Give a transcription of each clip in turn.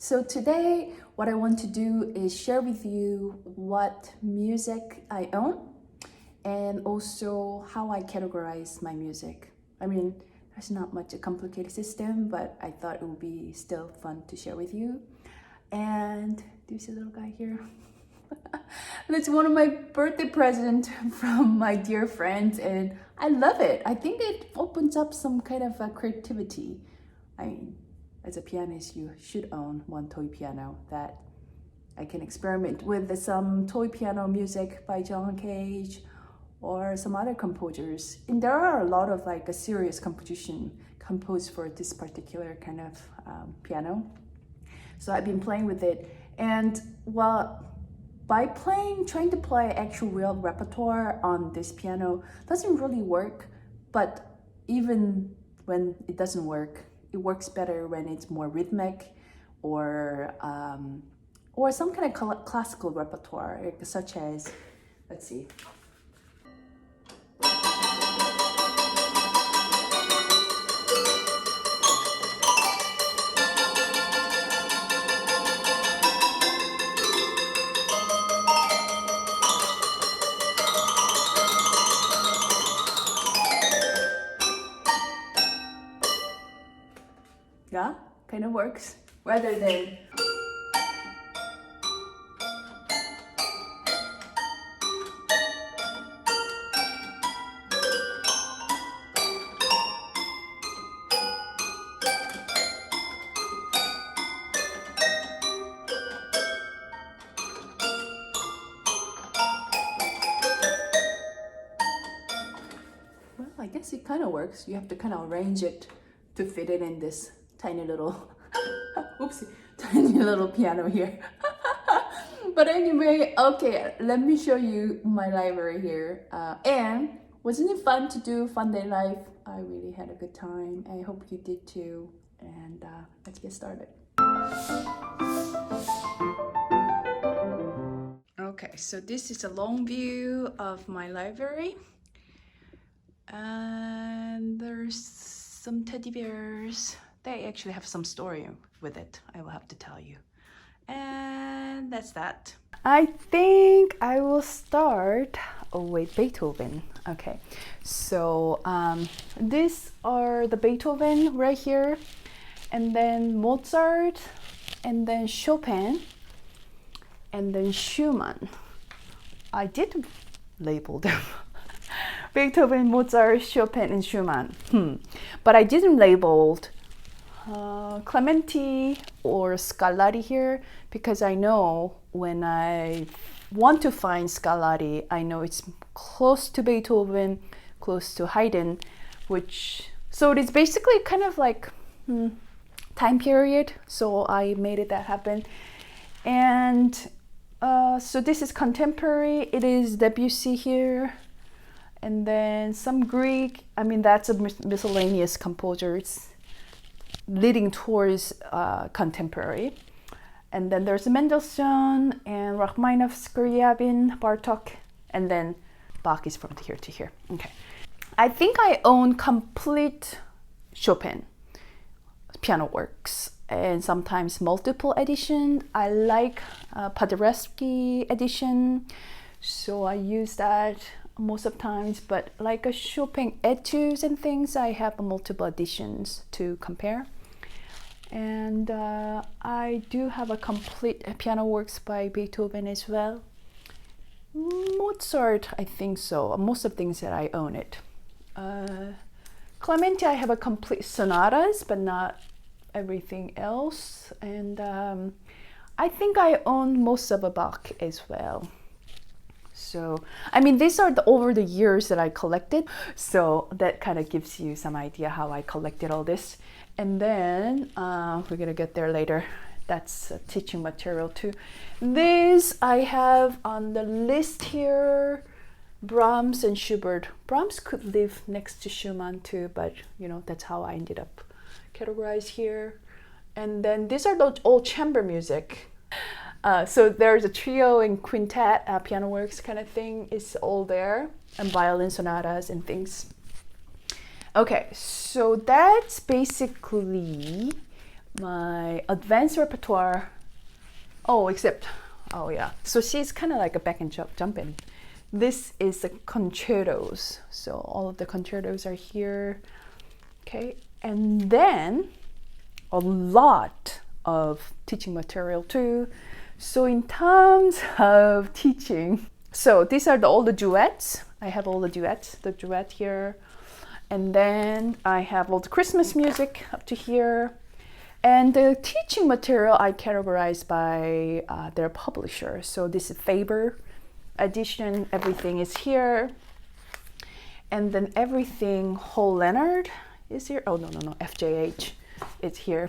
So today, what I want to do is share with you what music I own and also how I categorize my music. I mean, there's not much a complicated system, but I thought it would be still fun to share with you. And do you see the little guy here? That's one of my birthday present from my dear friends, and I love it. I think it opens up some kind of creativity. I mean, as a pianist, you should own one toy piano that I can experiment with some toy piano music by John Cage or some other composers. And there are a lot of like a serious composition composed for this particular kind of piano. So I've been playing with it, and by trying to play actual real repertoire on this piano doesn't really work. But even when it doesn't work, it works better when it's more rhythmic or some kind of classical repertoire, such as, let's see. Yeah, kind of works rather than well, I guess it kind of works. You have to kind of arrange it to fit it in this tiny little oopsie, tiny little piano here. But anyway, okay, let me show you my library here. And wasn't it fun to do Fun Day Life? I really had a good time. I hope you did too. And let's get started. Okay, so this is a long view of my library. And there's some teddy bears. They actually have some story with it, I will have to tell you. And that's that. I think I will start with Beethoven. Okay, so these are the Beethoven right here, and then Mozart, and then Chopin, and then Schumann. I did label them. Beethoven, Mozart, Chopin, and Schumann. But I didn't label Clementi or Scarlatti here because I know when I want to find Scarlatti, I know it's close to Beethoven, close to Haydn, so it is basically kind of like time period. So I made it that happen. And so this is contemporary. It is Debussy here. And then some Greek, I mean, that's a miscellaneous composer. It's leading towards contemporary. And then there's Mendelssohn and Rachmaninoff, Scriabin, Bartok, and then Bach is from here to here. Okay. I think I own complete Chopin piano works and sometimes multiple edition. I like Paderewski edition, so I use that most of times, but like a Chopin etudes and things, I have multiple editions to compare. And I do have a complete piano works by Beethoven as well. Mozart, I think so. Most of things that I own it. Clementi, I have a complete sonatas, but not everything else. And I think I own most of a Bach as well. So, I mean, these are over the years that I collected. So that kind of gives you some idea how I collected all this. And then we're gonna get there later. That's teaching material too. This I have on the list here, Brahms and Schubert. Brahms could live next to Schumann too, but you know, that's how I ended up categorized here. And then these are the old chamber music. So there's a trio and quintet, piano works kind of thing is all there, and violin sonatas and things. Okay, so that's basically my advanced repertoire. Oh, except, oh yeah. So she's kind of like a back and jumping. This is the concertos. So all of the concertos are here. Okay, and then a lot of teaching material too. So in terms of teaching, so these are all the duets. I have all the duet here. And then I have all the Christmas music up to here. And the teaching material I categorize by their publisher. So this is Faber edition, everything is here. And then everything whole Leonard is here. Oh, no, FJH is here.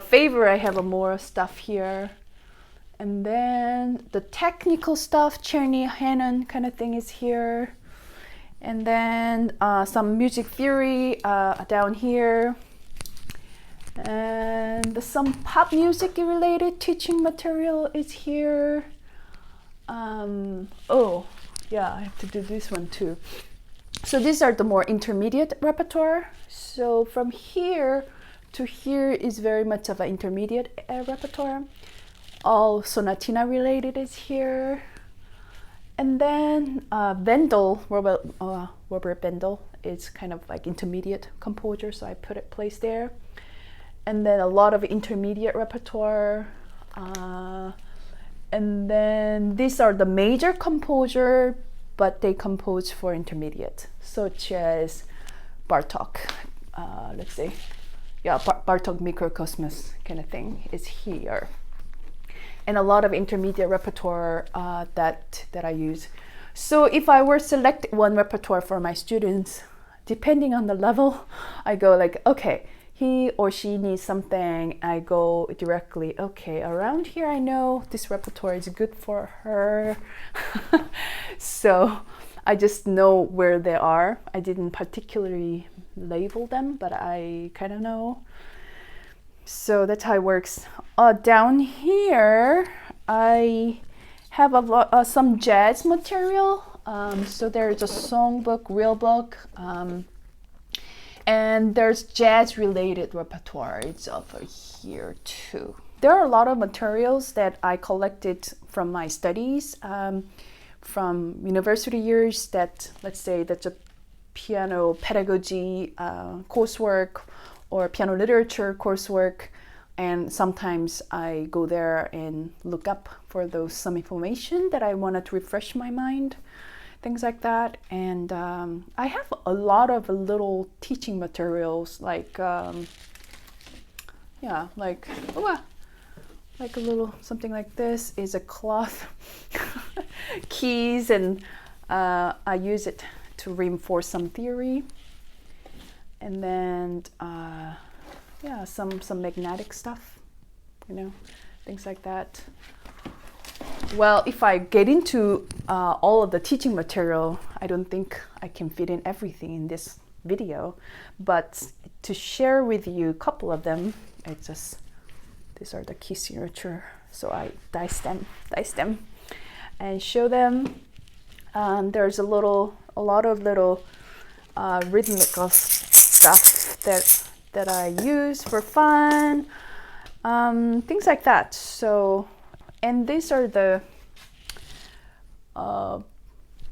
Faber, I have more stuff here. And then the technical stuff, Czerny, Hannon kind of thing is here. And then some music theory down here. And some pop music related teaching material is here. Oh, yeah, I have to do this one too. So these are the more intermediate repertoire. So from here to here is very much of an intermediate repertoire. All sonatina related is here. And then Robert Bendel is kind of like intermediate composer, so I put it place there. And then a lot of intermediate repertoire. And then these are the major composer, but they compose for intermediate, such as Bartók. Let's see, yeah, Bartók Microcosmos kind of thing is here. And a lot of intermediate repertoire that I use. So if I were to select one repertoire for my students, depending on the level, I go like, okay, he or she needs something, I go directly, okay, around here I know this repertoire is good for her. So I just know where they are. I didn't particularly label them, but I kind of know. So that's how it works. Down here, I have a lot, some jazz material. So there's a songbook, real book, and there's jazz-related repertoire. It's over here too. There are a lot of materials that I collected from my studies, from university years. That, let's say, that's a piano pedagogy coursework, or piano literature coursework, and sometimes I go there and look up for some information that I wanted to refresh my mind, things like that. And I have a lot of little teaching materials, like yeah, like a little something like this is a cloth keys, and I use it to reinforce some theory. And then, yeah, some magnetic stuff, you know, things like that. Well, if I get into all of the teaching material, I don't think I can fit in everything in this video. But to share with you a couple of them, it's just, these are the key signature. So I dice them, and show them. There's a lot of little rhythmical stuff that I use for fun, things like that. So, and these are the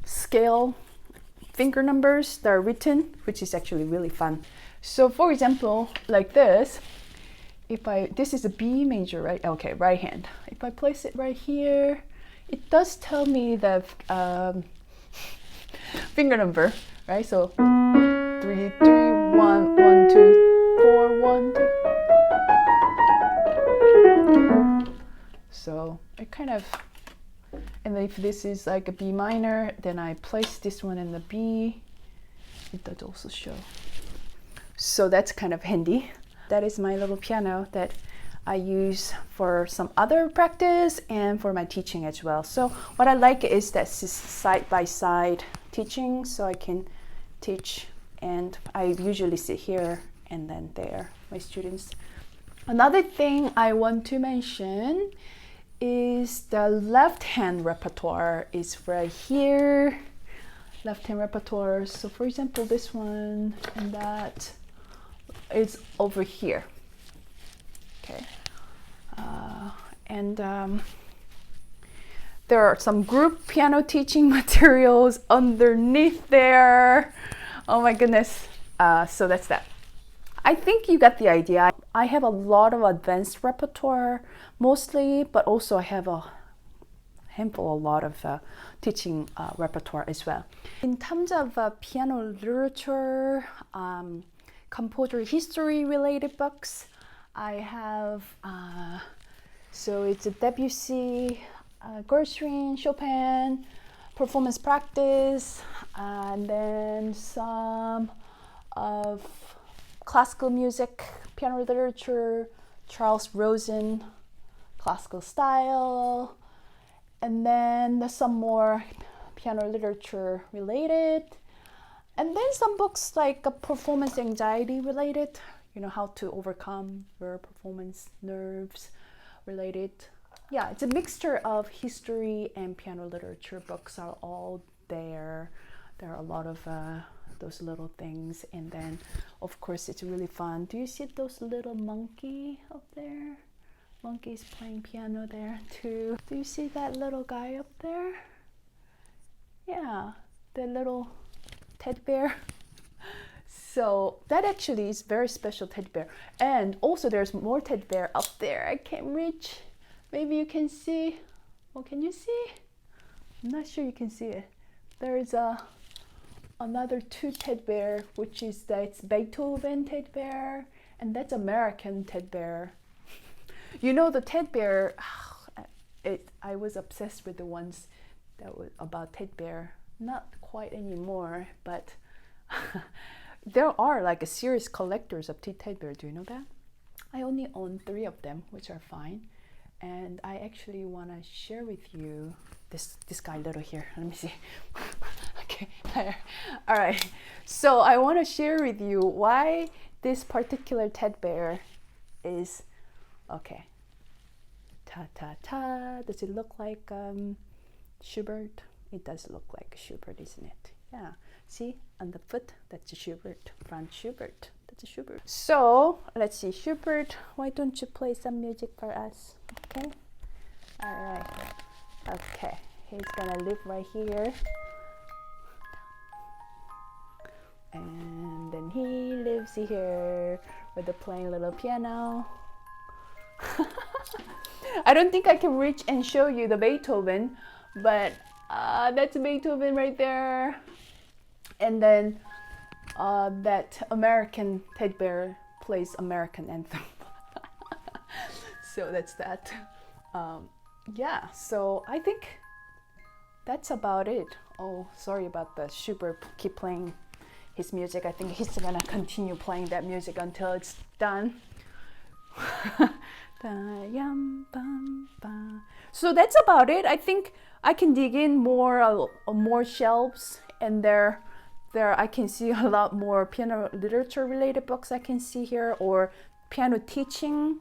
scale finger numbers that are written, which is actually really fun. So for example, like this, this is a B major, right? Okay, right hand. If I place it right here, it does tell me the finger number, right? So 3, 3, 1, 1, 2, 4, 1, 2. So it kind of, and then if this is like a B minor, then I place this one in the B. It does also show. So that's kind of handy. That is my little piano that I use for some other practice and for my teaching as well. So what I like is that side-by-side teaching, so I can teach, and I usually sit here and then there, my students. Another thing I want to mention is the left-hand repertoire is right here. Left-hand repertoire. So for example, this one and that is over here. Okay. And there are some group piano teaching materials underneath there. Oh my goodness. So that's that. I think you got the idea. I have a lot of advanced repertoire mostly, but also I have a handful, a lot of teaching repertoire as well. In terms of piano literature, composer history related books, I have, so it's a Debussy, Gershwin, Chopin, performance practice, and then some of classical music, piano literature, Charles Rosen, classical style, and then some more piano literature related, and then some books like performance anxiety related, you know, how to overcome your performance nerves related. Yeah, it's a mixture of history and piano literature books are all there. There are a lot of those little things, and then of course it's really fun. Do you see those little monkey up there? Monkey's playing piano there too. Do you see that little guy up there? Yeah, the little teddy bear. So that actually is very special teddy bear. And also there's more teddy bear up there. I can't reach. Maybe you can see. Oh, can you see? I'm not sure you can see it. There's another two teddy bear, which is that's Beethoven teddy bear, and that's American teddy bear. You know the teddy bear. I was obsessed with the ones that was about teddy bear. Not quite anymore, but there are like a serious collectors of teddy bear. Do you know that? I only own 3 of them, which are fine. And I actually want to share with you this guy little here. Let me see. Okay. All right. So I want to share with you why this particular teddy bear is okay. Ta ta ta. Does it look like Schubert? It does look like Schubert, isn't it? Yeah. See, on the foot, that's a Schubert. Franz Schubert. That's a Schubert. So let's see, Schubert. Why don't you play some music for us? Okay. All right. Okay. He's gonna live right here. And then he lives here with a plain little piano. I don't think I can reach and show you the Beethoven, but that's Beethoven right there. And then that American teddy bear plays American anthem. So that's that. Yeah, so I think that's about it. Oh, sorry about the Schubert keep playing his music. I think he's gonna continue playing that music until it's done. So that's about it. I think I can dig in more shelves, and there I can see a lot more piano literature related books I can see here, or piano teaching,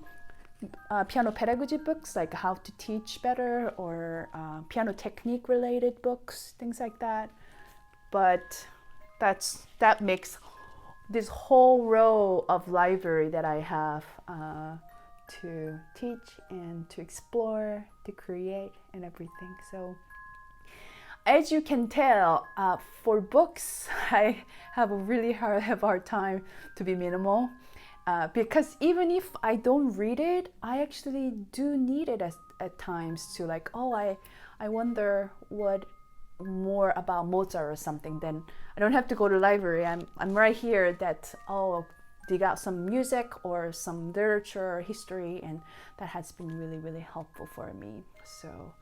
piano pedagogy books like how to teach better, or piano technique related books, things like that. But that makes this whole row of library that I have to teach and to explore, to create and everything. So as you can tell, for books, I have a really hard time to be minimal, because even if I don't read it, I actually do need it at times to like, oh, I wonder what more about Mozart or something. Then I don't have to go to the library. I'm right here that, oh, dig out some music or some literature or history, and that has been really, really helpful for me. So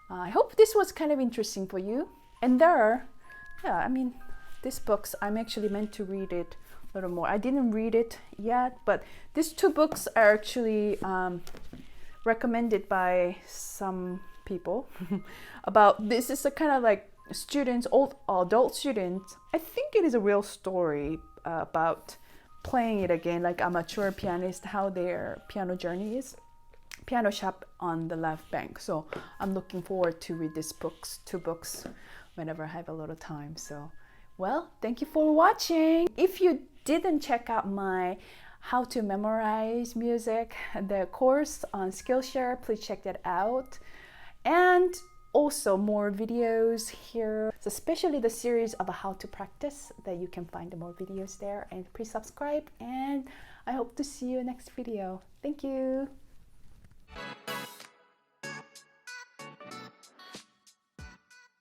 I hope this was kind of interesting for you. And these books, I'm actually meant to read it a little more. I didn't read it yet, but these 2 books are actually recommended by some people about this is a kind of like students, old adult students. I think it is a real story about playing it again, like amateur pianist, how their piano journey is. Piano Shop on the Left Bank. So I'm looking forward to read these 2 books whenever I have a little time. So, well, thank you for watching. If you didn't check out my how to memorize music, the course on Skillshare. Please check that out. And also more videos here, especially the series about how to practice, that you can find more videos there. And please subscribe, and I hope to see you next video. Thank you.